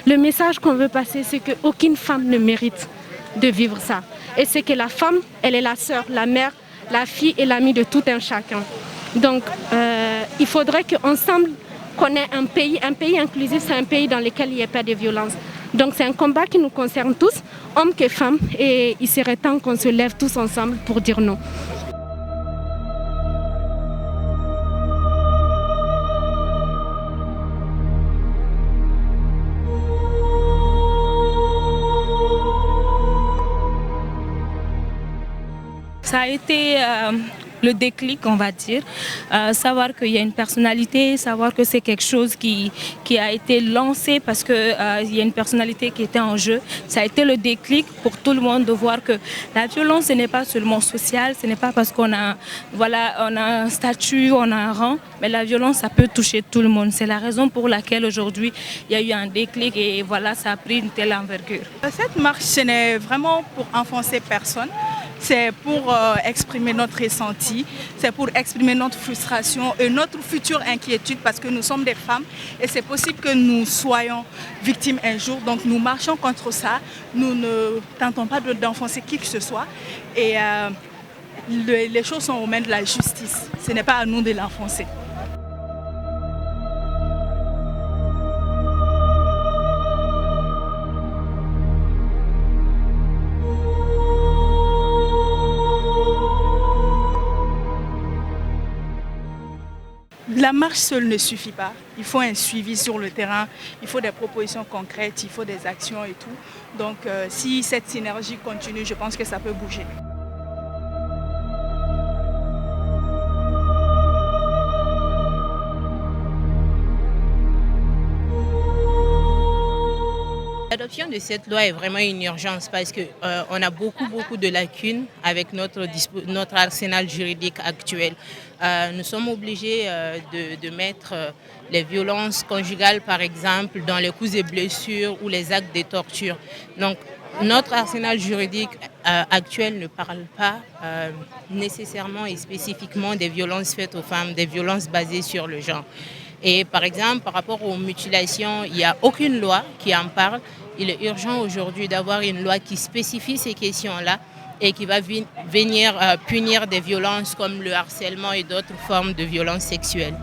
Le message qu'on veut passer, c'est qu'aucune femme ne mérite de vivre ça. Et c'est que la femme, elle est la sœur, la mère, la fille et l'amie de tout un chacun. Donc, il faudrait qu'ensemble, qu'on ait un pays inclusif, c'est un pays dans lequel il n'y ait pas de violence. Donc, c'est un combat qui nous concerne tous, hommes que femmes, et il serait temps qu'on se lève tous ensemble pour dire non. Ça a été le déclic, on va dire. Savoir qu'il y a une personnalité, savoir que c'est quelque chose qui a été lancé parce qu'il y a une personnalité qui était en jeu. Ça a été le déclic pour tout le monde de voir que la violence, ce n'est pas seulement social, ce n'est pas parce qu'on a, on a un statut, on a un rang, mais la violence, ça peut toucher tout le monde. C'est la raison pour laquelle aujourd'hui, il y a eu un déclic et voilà, ça a pris une telle envergure. Cette marche, ce n'est vraiment pour enfoncer personne. C'est pour exprimer notre ressenti, c'est pour exprimer notre frustration et notre future inquiétude parce que nous sommes des femmes et c'est possible que nous soyons victimes un jour. Donc nous marchons contre ça, nous ne tentons pas d'enfoncer qui que ce soit et les choses sont aux mains de la justice. Ce n'est pas à nous de l'enfoncer. La marche seule ne suffit pas. Il faut un suivi sur le terrain, il faut des propositions concrètes, il faut des actions et tout. Donc si cette synergie continue, je pense que ça peut bouger. L'adoption de cette loi est vraiment une urgence parce qu'on a beaucoup de lacunes avec notre arsenal juridique actuel. Nous sommes obligés de mettre les violences conjugales, par exemple, dans les coups et blessures ou les actes de torture. Donc, notre arsenal juridique actuel ne parle pas nécessairement et spécifiquement des violences faites aux femmes, des violences basées sur le genre. Et par exemple, par rapport aux mutilations, il n'y a aucune loi qui en parle. Il est urgent aujourd'hui d'avoir une loi qui spécifie ces questions-là et qui va venir punir des violences comme le harcèlement et d'autres formes de violences sexuelles.